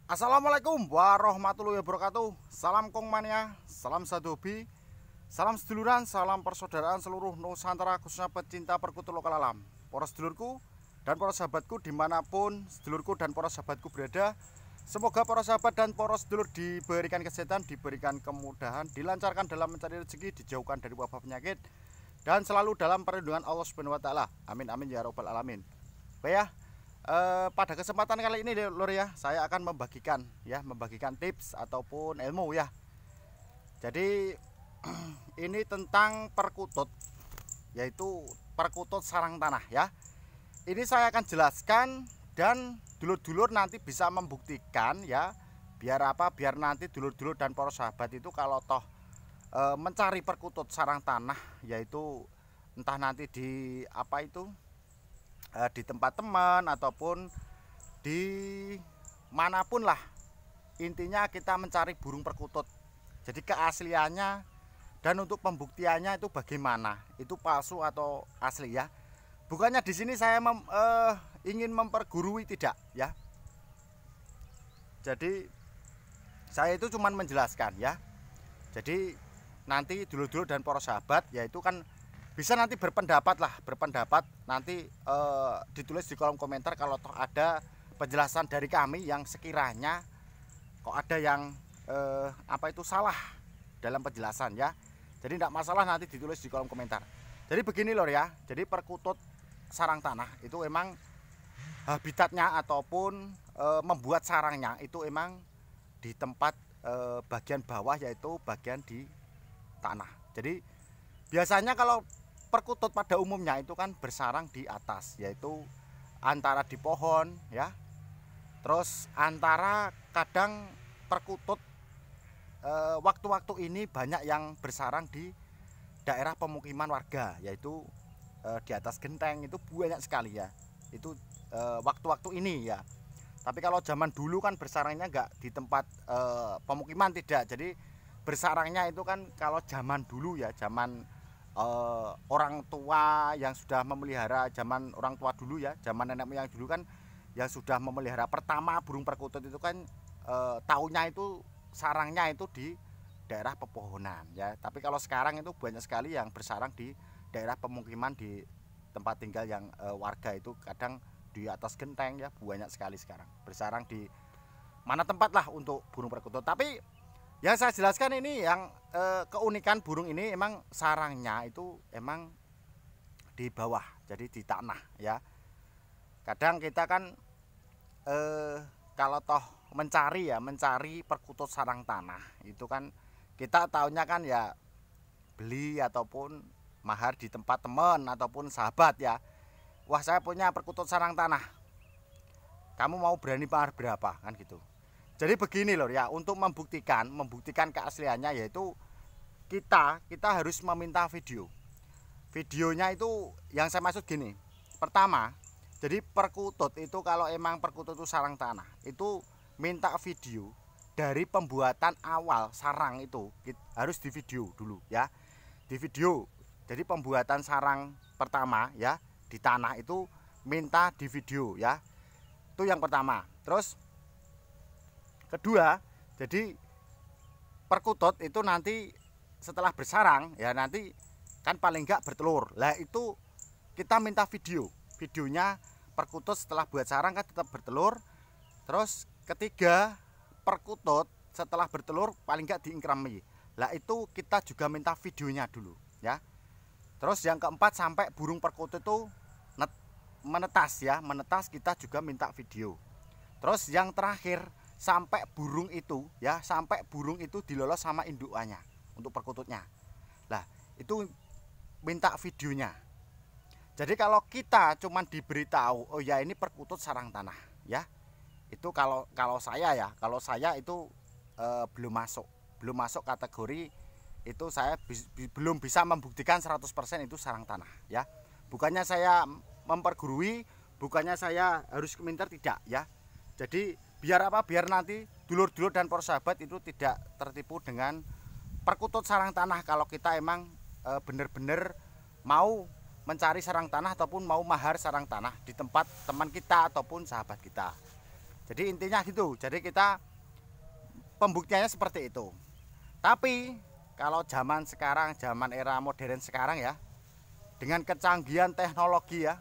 Assalamualaikum warahmatullahi wabarakatuh. Salam Kongmania, salam satu hobi, salam seduluran, salam persaudaraan seluruh Nusantara, khususnya pecinta perkutut lokal alam. Para sedulurku dan para sahabatku dimanapun sedulurku dan para sahabatku berada, semoga para sahabat dan para sedulur diberikan kesehatan, diberikan kemudahan, dilancarkan dalam mencari rezeki, dijauhkan dari wabah penyakit, dan selalu dalam perlindungan Allah Subhanahu wa Ta'ala. Amin amin ya robbal alamin. Baik ya. Pada kesempatan kali ini lor ya, saya akan membagikan tips ataupun ilmu ya. Jadi ini tentang perkutut, yaitu perkutut sarang tanah ya. Ini saya akan jelaskan dan dulur-dulur nanti bisa membuktikan ya. Biar apa? Biar nanti dulur-dulur dan para sahabat itu kalau toh mencari perkutut sarang tanah, yaitu entah nanti di apa itu, di tempat teman ataupun di manapun lah, intinya kita mencari burung perkutut. Jadi keasliannya dan untuk pembuktiannya itu bagaimana, itu palsu atau asli ya. Bukannya di sini saya ingin mempergurui, tidak ya. Jadi saya itu cuman menjelaskan ya. Jadi nanti dulur-dulur dan para sahabat yaitu kan bisa nanti berpendapat nanti ditulis di kolom komentar kalau toh ada penjelasan dari kami yang sekiranya kok ada yang apa itu salah dalam penjelasan ya. Jadi tidak masalah, nanti ditulis di kolom komentar. Jadi begini lor ya, jadi perkutut sarang tanah itu emang habitatnya ataupun membuat sarangnya itu emang di tempat bagian bawah, yaitu bagian di tanah. Jadi biasanya kalau perkutut pada umumnya itu kan bersarang di atas, yaitu antara di pohon ya. Terus antara kadang perkutut waktu-waktu ini banyak yang bersarang di daerah pemukiman warga, yaitu di atas genteng, itu banyak sekali ya. Itu waktu-waktu ini ya. Tapi kalau zaman dulu kan bersarangnya nggak di tempat pemukiman, tidak. Jadi bersarangnya itu kan kalau zaman dulu ya, zaman orang tua yang sudah memelihara, zaman orang tua dulu ya, zaman nenek moyang dulu kan yang sudah memelihara pertama burung perkutut itu kan tahunnya itu sarangnya itu di daerah pepohonan ya. Tapi kalau sekarang itu banyak sekali yang bersarang di daerah pemukiman, di tempat tinggal yang warga, itu kadang di atas genteng ya, banyak sekali sekarang bersarang di mana tempat lah untuk burung perkutut. Tapi yang saya jelaskan ini yang keunikan burung ini emang sarangnya itu emang di bawah, jadi di tanah ya. Kadang kita kan kalau toh mencari perkutut sarang tanah itu kan kita taunya kan ya beli ataupun mahar di tempat teman ataupun sahabat ya. Wah, saya punya perkutut sarang tanah, kamu mau berani mahar berapa kan gitu. Jadi begini loh ya, untuk membuktikan keasliannya, yaitu kita harus meminta videonya. Itu yang saya maksud gini. Pertama, jadi perkutut itu kalau emang perkutut itu sarang tanah, itu minta video dari pembuatan awal sarang, itu harus di video dulu ya. Di video. Jadi pembuatan sarang pertama ya di tanah itu minta di video ya. Itu yang pertama. Terus kedua, jadi perkutut itu nanti setelah bersarang ya, nanti kan paling enggak bertelur. Lah itu kita minta videonya perkutut setelah buat sarang kan tetap bertelur. Terus ketiga, perkutut setelah bertelur paling enggak diingkrami. Lah itu kita juga minta videonya dulu ya. Terus yang keempat, sampai burung perkutut itu menetas ya, kita juga minta video. Terus yang terakhir, sampai burung itu dilolos sama indukannya untuk perkututnya. Lah itu minta videonya. Jadi kalau kita cuman diberitahu oh ya ini perkutut sarang tanah ya, itu kalau saya itu belum masuk kategori itu. Saya belum bisa membuktikan 100% itu sarang tanah ya. Bukannya saya mempergurui, bukannya saya harus komentar, tidak ya. Jadi biar apa? Biar nanti dulur-dulur dan para sahabat itu tidak tertipu dengan perkutut sarang tanah. Kalau kita emang bener-bener mau mencari sarang tanah ataupun mau mahar sarang tanah di tempat teman kita ataupun sahabat kita. Jadi intinya gitu. Jadi kita pembuktiannya seperti itu. Tapi kalau zaman sekarang, zaman era modern sekarang ya, dengan kecanggihan teknologi ya,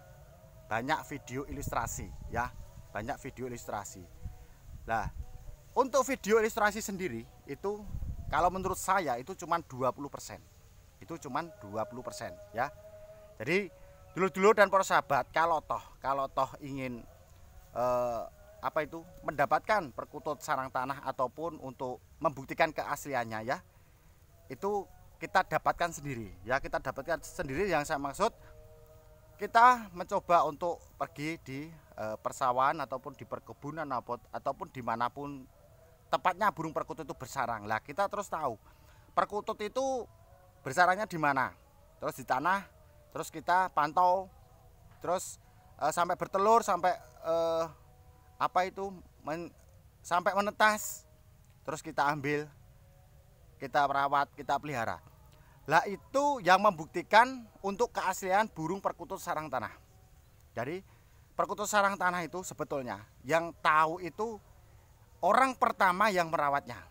banyak video ilustrasi ya, banyak video ilustrasi. Nah, untuk video ilustrasi sendiri itu kalau menurut saya itu cuma 20%. Itu cuma 20% ya. Jadi dulur-dulur dan para sahabat, kalau toh ingin mendapatkan perkutut sarang tanah ataupun untuk membuktikan keasliannya ya, itu kita dapatkan sendiri ya, kita dapatkan sendiri. Yang saya maksud, kita mencoba untuk pergi di persawahan ataupun di perkebunan ataupun dimanapun tepatnya burung perkutut itu bersarang. Lah kita terus tahu perkutut itu bersarangnya di mana, terus di tanah, terus kita pantau, terus sampai bertelur, sampai sampai menetas, terus kita ambil, kita merawat, kita pelihara. Lah itu yang membuktikan untuk keaslian burung perkutut sarang tanah. Jadi perkutut sarang tanah itu sebetulnya yang tahu itu orang pertama yang merawatnya.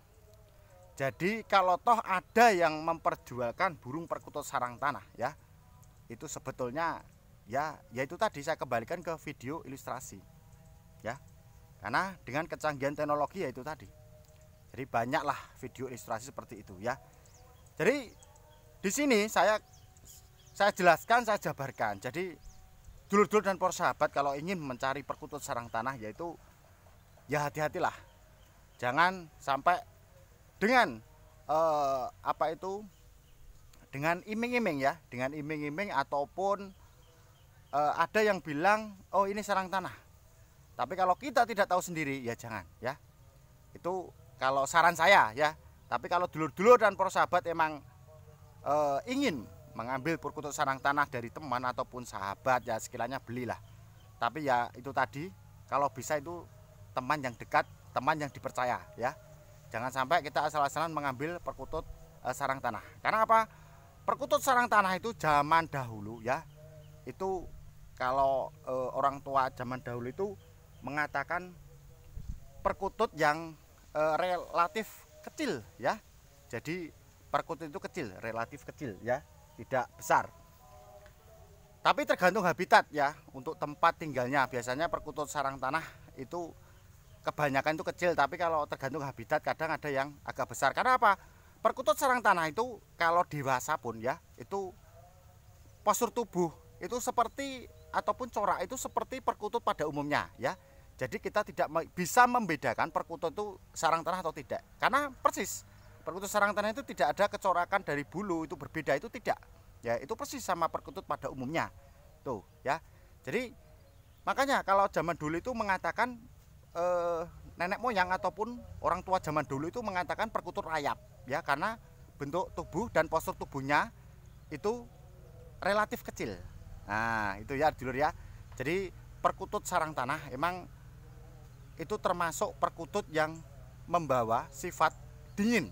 Jadi kalau toh ada yang memperjualkan burung perkutut sarang tanah ya, itu sebetulnya ya itu tadi saya kembalikan ke video ilustrasi ya. Karena dengan kecanggihan teknologi ya itu tadi. Jadi banyaklah video ilustrasi seperti itu ya. Jadi di sini saya jelaskan, saya jabarkan. Jadi dulur-dulur dan para sahabat kalau ingin mencari perkutut sarang tanah, yaitu ya hati-hatilah. Jangan sampai dengan dengan iming-iming ya, dengan iming-iming ataupun ada yang bilang oh ini sarang tanah. Tapi kalau kita tidak tahu sendiri ya jangan ya. Itu kalau saran saya ya. Tapi kalau dulur-dulur dan para sahabat emang ingin mengambil perkutut sarang tanah dari teman ataupun sahabat ya, sekiranya belilah. Tapi ya itu tadi, kalau bisa itu teman yang dekat, teman yang dipercaya ya. Jangan sampai kita asal-asalan mengambil perkutut sarang tanah. Karena apa? Perkutut sarang tanah itu zaman dahulu ya, itu kalau orang tua zaman dahulu itu mengatakan perkutut yang relatif kecil ya. Jadi perkutut itu kecil, relatif kecil ya, tidak besar. Tapi tergantung habitat ya, untuk tempat tinggalnya. Biasanya perkutut sarang tanah itu kebanyakan itu kecil, tapi kalau tergantung habitat kadang ada yang agak besar. Karena apa? Perkutut sarang tanah itu kalau dewasa pun ya, itu postur tubuh itu seperti ataupun corak itu seperti perkutut pada umumnya ya. Jadi kita tidak bisa membedakan perkutut itu sarang tanah atau tidak. Karena persis perkutut sarang tanah itu tidak ada kecorakan dari bulu itu berbeda, itu tidak. Ya, itu persis sama perkutut pada umumnya. Tuh, ya. Jadi makanya kalau zaman dulu itu mengatakan nenek moyang ataupun orang tua zaman dulu itu mengatakan perkutut rayap, ya, karena bentuk tubuh dan postur tubuhnya itu relatif kecil. Nah, itu ya dulur ya. Jadi perkutut sarang tanah emang itu termasuk perkutut yang membawa sifat dingin.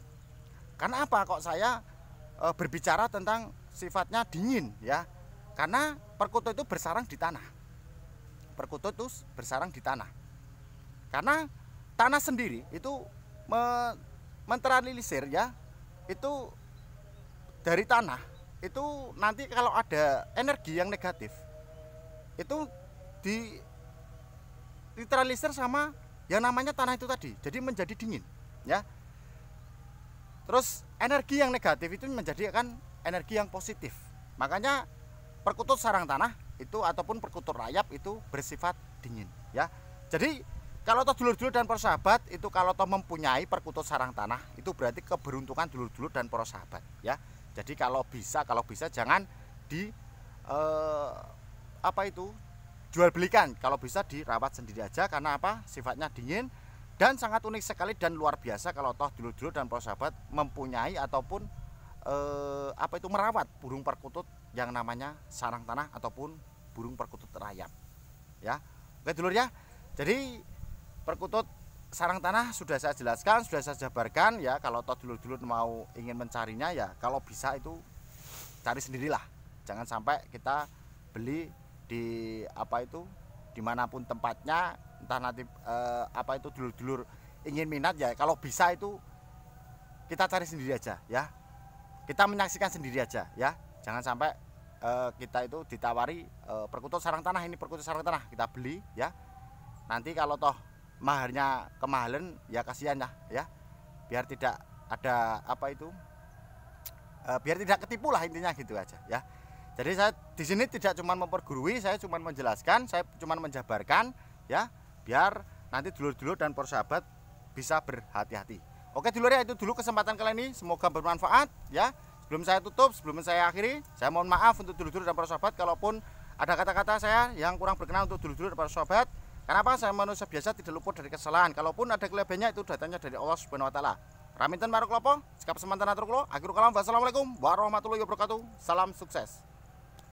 Karena apa kok saya berbicara tentang sifatnya dingin ya? Karena perkutut itu bersarang di tanah. Perkutut itu bersarang di tanah. Karena tanah sendiri itu menteralisir ya. Itu dari tanah itu nanti kalau ada energi yang negatif itu diteralisir sama yang namanya tanah itu tadi. Jadi menjadi dingin ya. Terus energi yang negatif itu menjadikan energi yang positif. Makanya perkutut sarang tanah itu ataupun perkutut rayap itu bersifat dingin ya. Jadi kalau toh dulur-dulur dan para sahabat itu kalau toh mempunyai perkutut sarang tanah itu berarti keberuntungan dulur-dulur dan para sahabat ya. Jadi kalau bisa jangan jual belikan, kalau bisa dirawat sendiri aja. Karena apa? Sifatnya dingin dan sangat unik sekali dan luar biasa kalau toh dulur-dulur dan para sahabat mempunyai ataupun merawat burung perkutut yang namanya sarang tanah ataupun burung perkutut rayap ya. Oke dulur ya. Jadi perkutut sarang tanah sudah saya jelaskan, sudah saya jabarkan ya. Kalau toh dulur-dulur mau ingin mencarinya ya kalau bisa itu cari sendirilah. Jangan sampai kita beli dimanapun tempatnya entah nanti apa itu dulur-dulur ingin minat ya, kalau bisa itu kita cari sendiri aja ya, kita menyaksikan sendiri aja ya, jangan sampai kita itu ditawari perkutut sarang tanah, ini perkutut sarang tanah kita beli ya, nanti kalau toh maharnya kemahalan ya kasihan ya, biar tidak ada apa itu biar tidak ketipu lah, intinya gitu aja ya. Jadi saya di sini tidak cuma mempergurui, saya cuma menjelaskan, saya cuma menjabarkan ya, biar nanti dulur-dulur dan persahabat bisa berhati-hati. Oke dulur ya, itu dulu kesempatan kali ini, semoga bermanfaat ya. Sebelum saya tutup, sebelum saya akhiri, saya mohon maaf untuk dulur-dulur dan para sahabat kalaupun ada kata-kata saya yang kurang berkenan untuk dulur-dulur dan para sahabat. Kenapa? Saya manusia biasa, tidak luput dari kesalahan. Kalaupun ada kelebihannya itu datangnya dari Allah Subhanahu wa taala. Raminten marok lopo, sekap semantan atur kulo. Akhirul kalam, wassalamualaikum warahmatullahi wabarakatuh. Salam sukses.